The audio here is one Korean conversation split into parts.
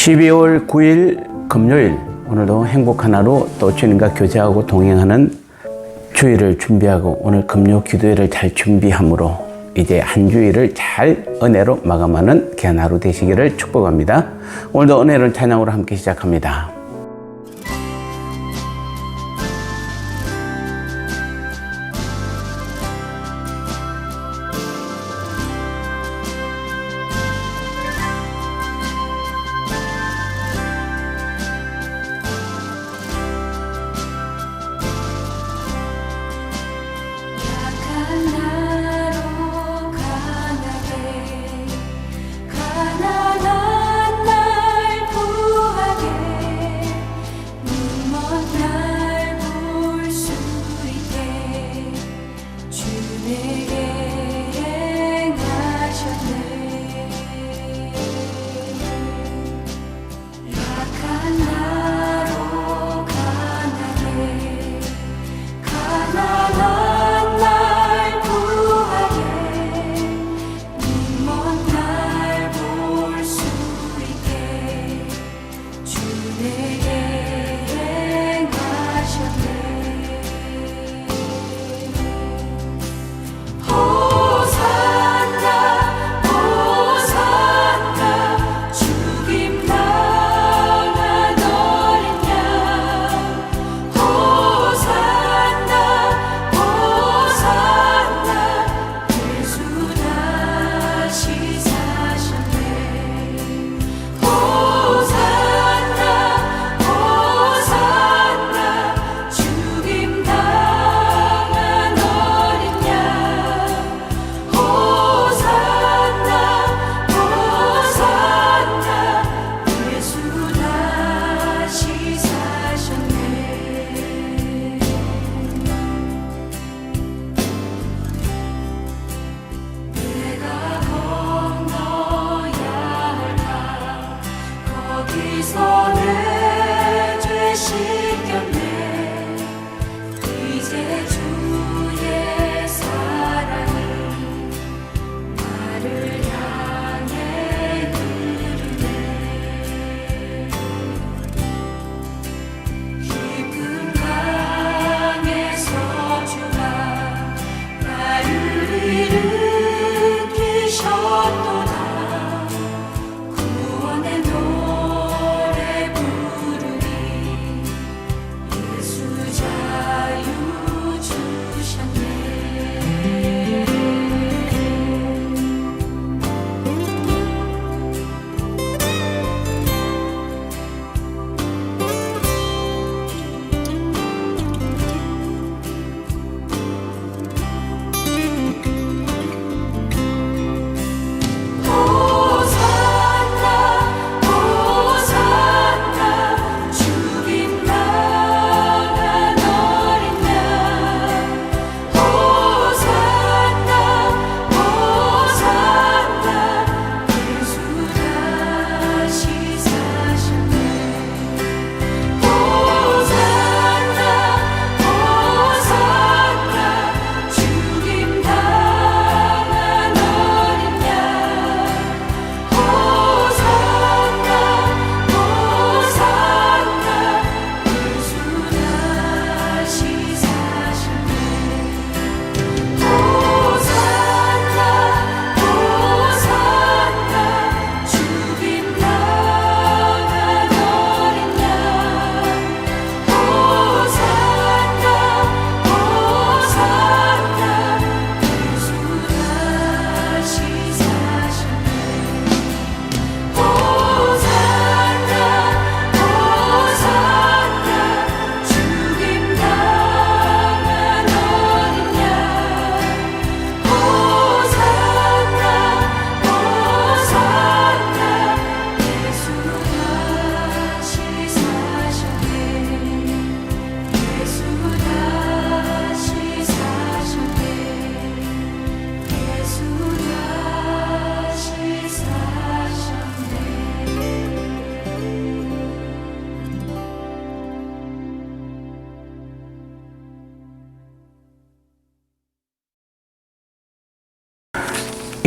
12월 9일 금요일, 오늘도 행복한 하루 또 주님과 교제하고 동행하는 주일을 준비하고 오늘 금요 기도회를 잘 준비함으로 이제 한 주일을 잘 은혜로 마감하는 귀한 하루 되시기를 축복합니다. 오늘도 은혜로운 찬양으로 함께 시작합니다. 가난한 날 구하게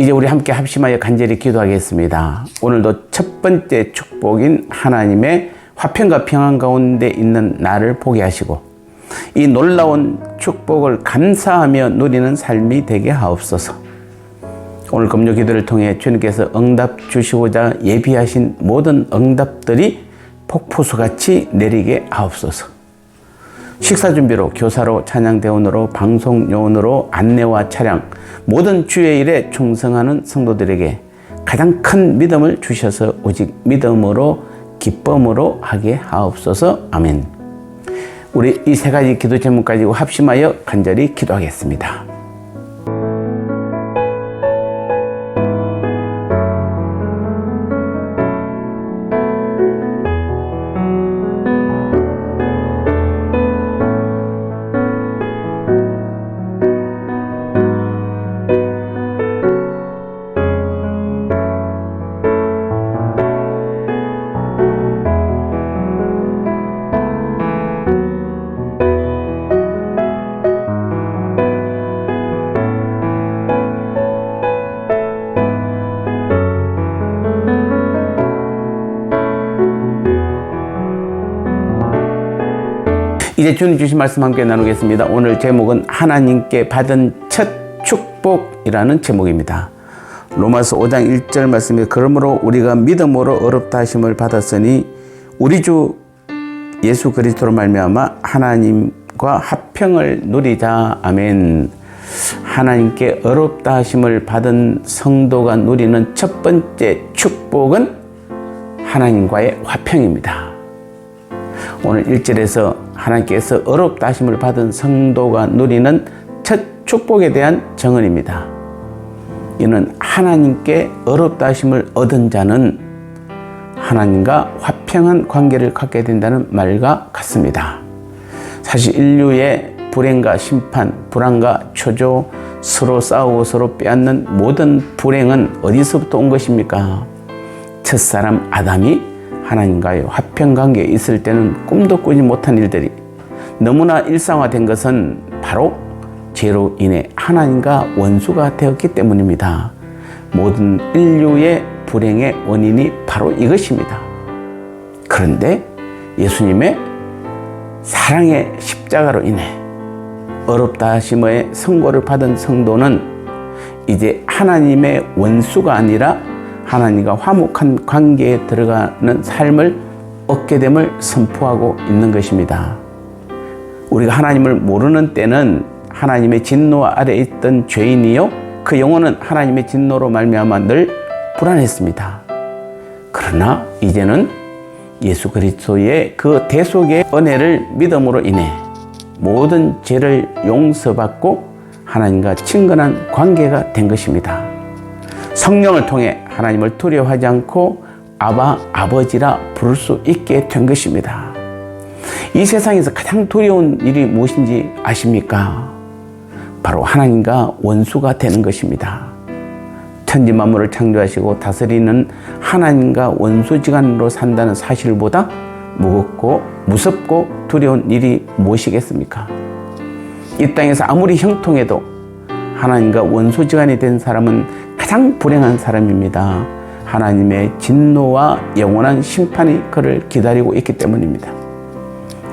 이제 우리 함께 합심하여 간절히 기도하겠습니다. 오늘도 첫 번째 축복인 하나님의 화평과 평안 가운데 있는 나를 보게 하시고 이 놀라운 축복을 감사하며 누리는 삶이 되게 하옵소서. 오늘 금요 기도를 통해 주님께서 응답 주시고자 예비하신 모든 응답들이 폭포수같이 내리게 하옵소서. 식사 준비로, 교사로, 찬양대원으로, 방송요원으로, 안내와 차량, 모든 주의 일에 충성하는 성도들에게 가장 큰 믿음을 주셔서 오직 믿음으로, 기쁨으로 하게 하옵소서. 아멘. 우리 이 세 가지 기도 제목 가지고 합심하여 간절히 기도하겠습니다. 이제 주님 주신 말씀 함께 나누겠습니다. 오늘 제목은 하나님께 받은 첫 축복이라는 제목입니다. 로마서 5장 1절 말씀에 그러므로 우리가 믿음으로 어렵다 하심을 받았으니 우리 주 예수 그리스도로 말미암아 하나님과 화평을 누리자. 아멘. 하나님께 어렵다 하심을 받은 성도가 누리는 첫 번째 축복은 하나님과의 화평입니다. 오늘 1절에서 하나님께서 어렵다 하심을 받은 성도가 누리는 첫 축복에 대한 정언입니다. 이는 하나님께 어렵다 하심을 얻은 자는 하나님과 화평한 관계를 갖게 된다는 말과 같습니다. 사실 인류의 불행과 심판, 불안과 초조, 서로 싸우고 서로 빼앗는 모든 불행은 어디서부터 온 것입니까? 첫사람 아담이 하나님과의 화평관계에 있을 때는 꿈도 꾸지 못한 일들이 너무나 일상화된 것은 바로 죄로 인해 하나님과 원수가 되었기 때문입니다. 모든 인류의 불행의 원인이 바로 이것입니다. 그런데 예수님의 사랑의 십자가로 인해 어렵다 하심의 선고를 받은 성도는 이제 하나님의 원수가 아니라 하나님과 화목한 관계에 들어가는 삶을 얻게 됨을 선포하고 있는 것입니다. 우리가 하나님을 모르는 때는 하나님의 진노 아래에 있던 죄인이요 그 영혼은 하나님의 진노로 말미암아 늘 불안했습니다. 그러나 이제는 예수 그리스도의 그 대속의 은혜를 믿음으로 인해 모든 죄를 용서받고 하나님과 친근한 관계가 된 것입니다. 성령을 통해 하나님을 두려워하지 않고 아바, 아버지라 부를 수 있게 된 것입니다. 이 세상에서 가장 두려운 일이 무엇인지 아십니까? 바로 하나님과 원수가 되는 것입니다. 천지 만물을 창조하시고 다스리는 하나님과 원수지간으로 산다는 사실보다 무겁고 무섭고 두려운 일이 무엇이겠습니까? 이 땅에서 아무리 형통해도 하나님과 원수지간이 된 사람은 가장 불행한 사람입니다. 하나님의 진노와 영원한 심판이 그를 기다리고 있기 때문입니다.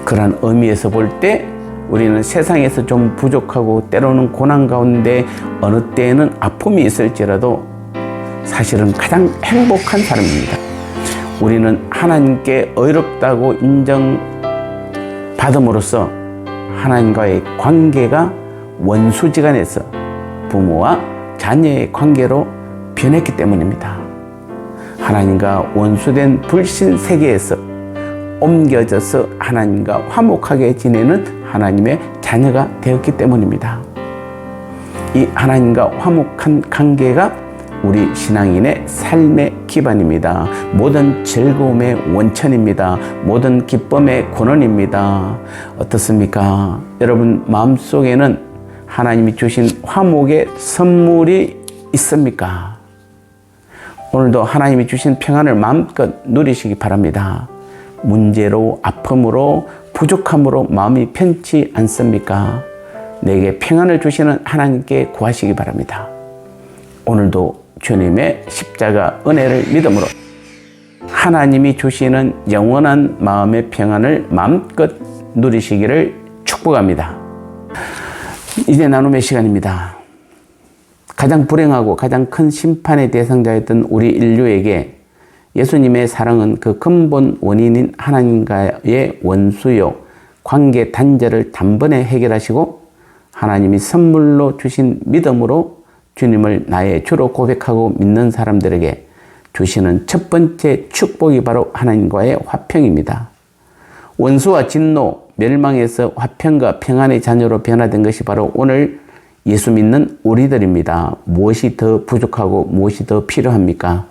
그러한 의미에서 볼 때 우리는 세상에서 좀 부족하고 때로는 고난 가운데 어느 때에는 아픔이 있을지라도 사실은 가장 행복한 사람입니다. 우리는 하나님께 의롭다고 인정받음으로써 하나님과의 관계가 원수지간에서 부모와 자녀의 관계로 변했기 때문입니다. 하나님과 원수된 불신 세계에서 옮겨져서 하나님과 화목하게 지내는 하나님의 자녀가 되었기 때문입니다. 이 하나님과 화목한 관계가 우리 신앙인의 삶의 기반입니다. 모든 즐거움의 원천입니다. 모든 기쁨의 근원입니다. 어떻습니까? 여러분 마음속에는 하나님이 주신 화목의 선물이 있습니까? 오늘도 하나님이 주신 평안을 마음껏 누리시기 바랍니다. 문제로, 아픔으로, 부족함으로 마음이 편치 않습니까? 내게 평안을 주시는 하나님께 구하시기 바랍니다. 오늘도 주님의 십자가 은혜를 믿음으로 하나님이 주시는 영원한 마음의 평안을 마음껏 누리시기를 축복합니다. 이제 나눔의 시간입니다. 가장 불행하고 가장 큰 심판의 대상자였던 우리 인류에게 예수님의 사랑은 그 근본 원인인 하나님과의 원수요 관계 단절을 단번에 해결하시고 하나님이 선물로 주신 믿음으로 주님을 나의 주로 고백하고 믿는 사람들에게 주시는 첫 번째 축복이 바로 하나님과의 화평입니다. 원수와 진노, 멸망에서 화평과 평안의 자녀로 변화된 것이 바로 오늘 예수 믿는 우리들입니다. 무엇이 더 부족하고 무엇이 더 필요합니까?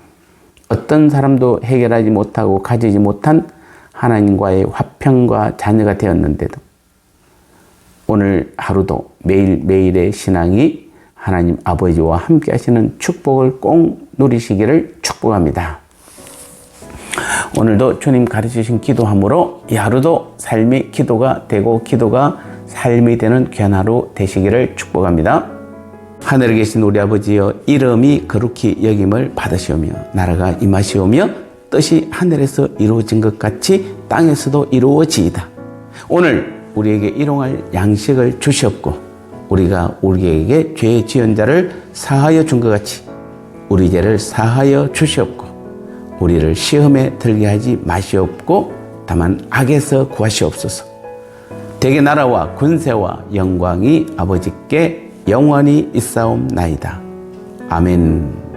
어떤 사람도 해결하지 못하고 가지지 못한 하나님과의 화평과 자녀가 되었는데도 오늘 하루도 매일매일의 신앙이 하나님 아버지와 함께 하시는 축복을 꼭 누리시기를 축복합니다. 오늘도 주님 가르치신 기도함으로 이 하루도 삶이 기도가 되고 기도가 삶이 되는 귀한 하루 되시기를 축복합니다. 하늘에 계신 우리 아버지여, 이름이 거룩히 여김을 받으시오며 나라가 임하시오며 뜻이 하늘에서 이루어진 것 같이 땅에서도 이루어지이다. 오늘 우리에게 일용할 양식을 주시옵고 우리가 우리에게 죄 지은 자를 사하여 준 것 같이 우리 죄를 사하여 주시옵고 우리를 시험에 들게 하지 마시옵고 다만 악에서 구하시옵소서. 대개 나라와 군세와 영광이 아버지께 영원히 있사옵나이다. 아멘.